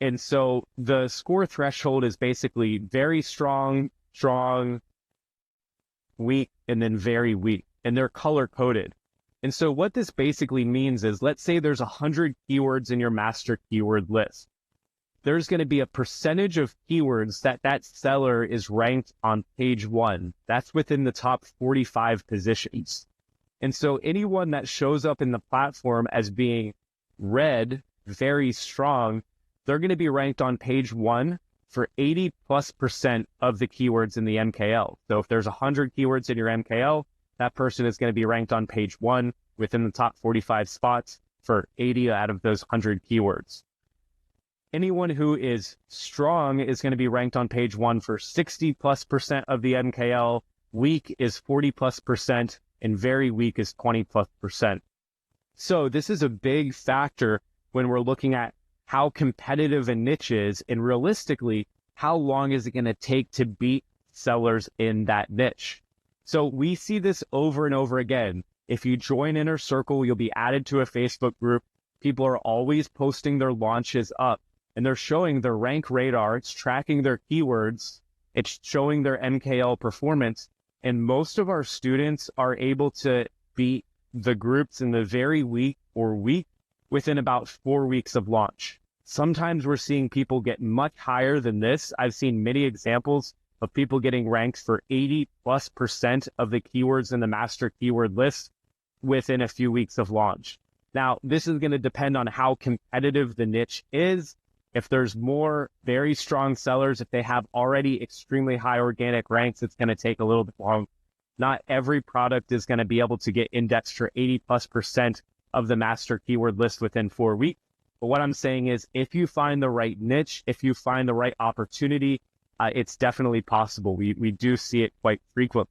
Speaker 2: And so the score threshold is basically very strong, weak, and then very weak, and they're color coded. And so what this basically means is, let's say there's 100 keywords in your master keyword list. There's going to be a percentage of keywords that seller is ranked on page 1. That's within the top 45 positions. And so anyone that shows up in the platform as being red, very strong, they're going to be ranked on page 1 for 80+% of the keywords in the MKL. So if there's 100 keywords in your MKL, that person is going to be ranked on page 1 within the top 45 spots for 80 out of those 100 keywords. Anyone who is strong is going to be ranked on page 1 for 60+% of the MKL, weak is 40+%, and very weak is 20+%. So this is a big factor when we're looking at how competitive a niche is, and realistically, how long is it going to take to beat sellers in that niche? So we see this over and over again. If you join Inner Circle, you'll be added to a Facebook group. People are always posting their launches up, and they're showing their rank radar. It's tracking their keywords. It's showing their MKL performance. And most of our students are able to beat the groups in the very weak or weak within about 4 weeks of launch. Sometimes we're seeing people get much higher than this. I've seen many examples of people getting ranked for 80+% of the keywords in the master keyword list within a few weeks of launch. Now, this is going to depend on how competitive the niche is. If there's more very strong sellers, if they have already extremely high organic ranks, it's going to take a little bit long. Not every product is going to be able to get indexed for 80+% of the master keyword list within 4 weeks. But what I'm saying is, if you find the right niche, if you find the right opportunity, it's definitely possible. We do see it quite frequently.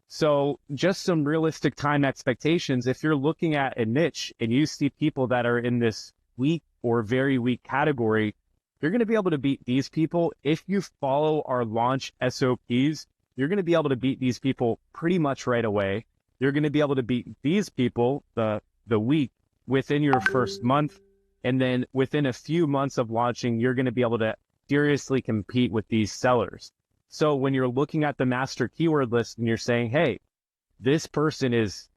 Speaker 2: So just some realistic time expectations. If you're looking at a niche and you see people that are in this weak or very weak category, you're going to be able to beat these people. If you follow our launch SOPs, you're going to be able to beat these people pretty much right away. You're going to be able to beat these people, the weak, within your first month. And then within a few months of launching, you're going to be able to seriously compete with these sellers. So when you're looking at the master keyword list and you're saying, hey, this person is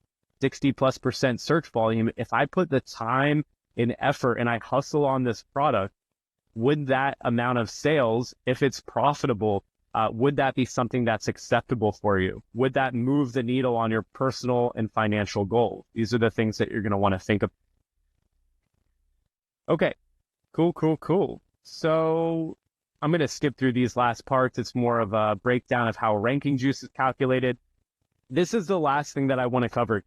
Speaker 2: 60+% search volume. If I put the time and effort and I hustle on this product, would that amount of sales, if it's profitable, would that be something that's acceptable for you? Would that move the needle on your personal and financial goals? These are the things that you're going to want to think of. Okay, cool. So I'm going to skip through these last parts. It's more of a breakdown of how ranking juice is calculated. This is the last thing that I want to cover.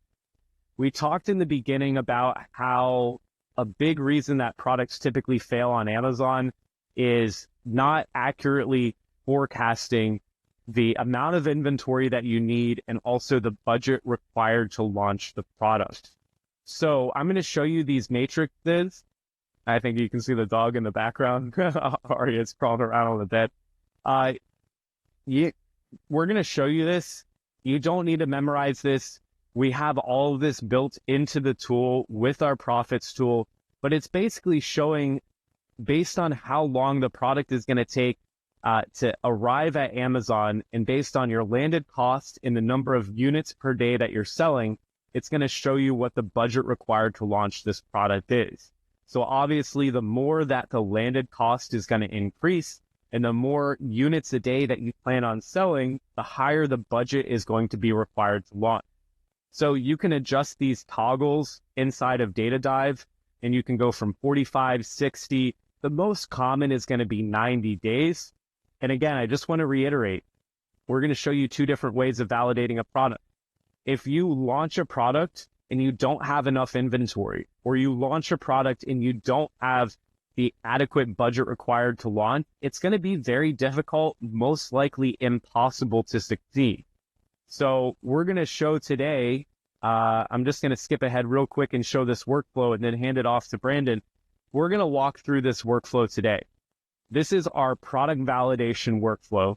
Speaker 2: We talked in the beginning about how a big reason that products typically fail on Amazon is not accurately forecasting the amount of inventory that you need and also the budget required to launch the product. So I'm going to show you these matrices. I think you can see the dog in the background. Arya's crawling around on the bed. We're going to show you this. You don't need to memorize this. We have all of this built into the tool with our profits tool, but it's basically showing based on how long the product is going to take to arrive at Amazon, and based on your landed cost and the number of units per day that you're selling, it's going to show you what the budget required to launch this product is. So obviously, the more that the landed cost is going to increase and the more units a day that you plan on selling, the higher the budget is going to be required to launch. So you can adjust these toggles inside of Data Dive, and you can go from 45, 60. The most common is going to be 90 days. And again, I just want to reiterate, we're going to show you two different ways of validating a product. If you launch a product and you don't have enough inventory, or you launch a product and you don't have the adequate budget required to launch, it's going to be very difficult, most likely impossible to succeed. So we're going to show today, I'm just going to skip ahead real quick and show this workflow and then hand it off to Brandon. We're going to walk through this workflow today. This is our product validation workflow.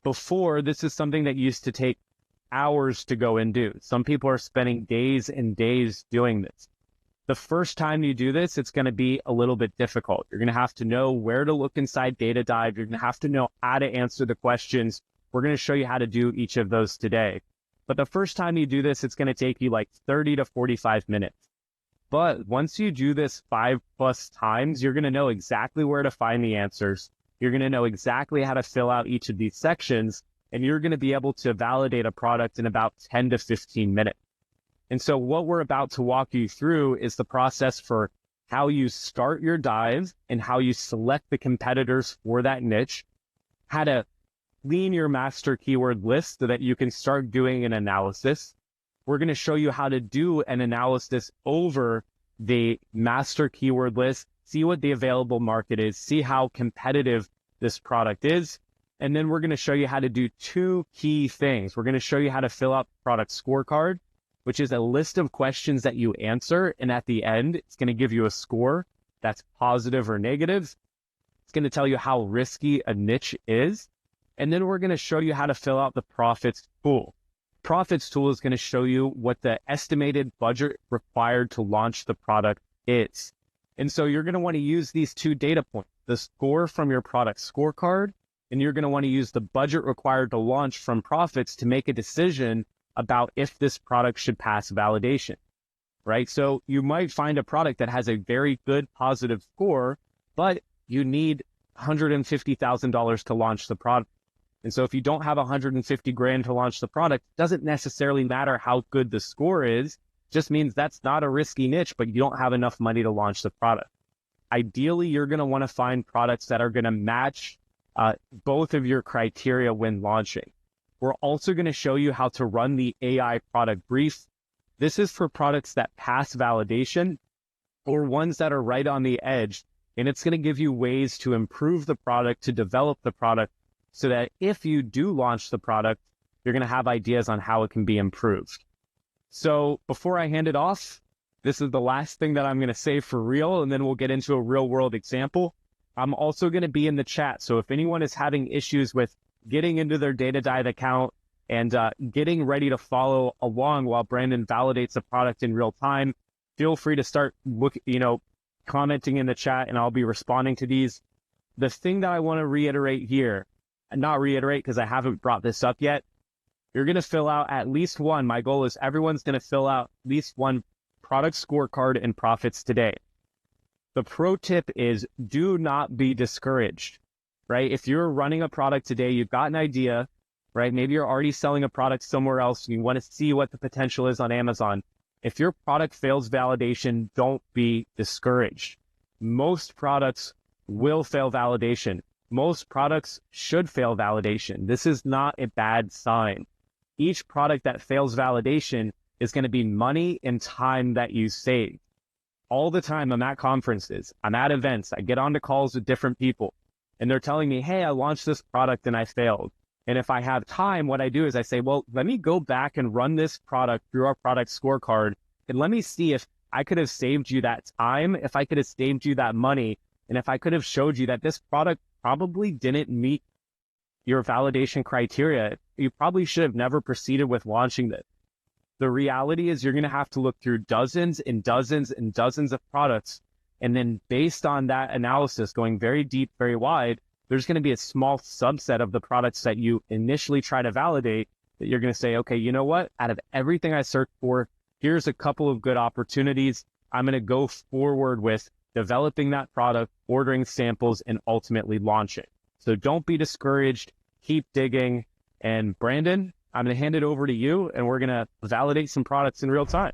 Speaker 2: Before, this is something that used to take hours to go and do. Some people are spending days and days doing this. The first time you do this, it's going to be a little bit difficult. You're going to have to know where to look inside Data Dive. You're going to have to know how to answer the questions. We're going to show you how to do each of those today. But the first time you do this, it's going to take you like 30 to 45 minutes. But once you do this 5+ times, you're going to know exactly where to find the answers. You're going to know exactly how to fill out each of these sections, and you're going to be able to validate a product in about 10 to 15 minutes. And so what we're about to walk you through is the process for how you start your dive and how you select the competitors for that niche, how to clean your master keyword list so that you can start doing an analysis. We're going to show you how to do an analysis over the master keyword list, see what the available market is, see how competitive this product is. And then we're going to show you how to do two key things. We're going to show you how to fill out the product scorecard, which is a list of questions that you answer. And at the end, it's going to give you a score that's positive or negative. It's going to tell you how risky a niche is. And then we're going to show you how to fill out the profits tool. Profits tool is going to show you what the estimated budget required to launch the product is. And so you're going to want to use these two data points, the score from your product scorecard, and you're going to want to use the budget required to launch from profits to make a decision about if this product should pass validation, right? So you might find a product that has a very good positive score, but you need $150,000 to launch the product. And so if you don't have $150,000 to launch the product, it doesn't necessarily matter how good the score is, just means that's not a risky niche, but you don't have enough money to launch the product. Ideally, you're going to want to find products that are going to match both of your criteria when launching. We're also going to show you how to run the AI product brief. This is for products that pass validation or ones that are right on the edge, and it's going to give you ways to improve the product, to develop the product, so that if you do launch the product, you're going to have ideas on how it can be improved. So before I hand it off, this is the last thing that I'm going to say for real, and then we'll get into a real world example. I'm also going to be in the chat. So if anyone is having issues with getting into their Data Dive account and getting ready to follow along while Brandon validates a product in real time, feel free to start commenting in the chat, and I'll be responding to these. The thing that I want to reiterate here, and not reiterate because I haven't brought this up yet, You're going to fill out at least one. My goal is everyone's going to fill out at least one product scorecard and profits today. The pro tip is do not be discouraged, right? If you're running a product today, you've got an idea, right? Maybe you're already selling a product somewhere else and you want to see what the potential is on Amazon. If your product fails validation, don't be discouraged. Most products will fail validation. Most products should fail validation. This is not a bad sign. Each product that fails validation is going to be money and time that you save. All the time I'm at conferences, I'm at events, I get onto calls with different people, and they're telling me, hey, I launched this product and I failed. And if I have time, what I do is I say, well, let me go back and run this product through our product scorecard, and let me see if I could have saved you that time, if I could have saved you that money, and if I could have showed you that this product probably didn't meet your validation criteria, you probably should have never proceeded with launching this. The reality is you're going to have to look through dozens and dozens and dozens of products. And then based on that analysis, going very deep, very wide, there's going to be a small subset of the products that you initially try to validate that you're going to say, okay, you know what? Out of everything I searched for, here's a couple of good opportunities. I'm going to go forward with developing that product, ordering samples, and ultimately launch it. So don't be discouraged. Keep digging. And Brandon, I'm going to hand it over to you, and we're going to validate some products in real time.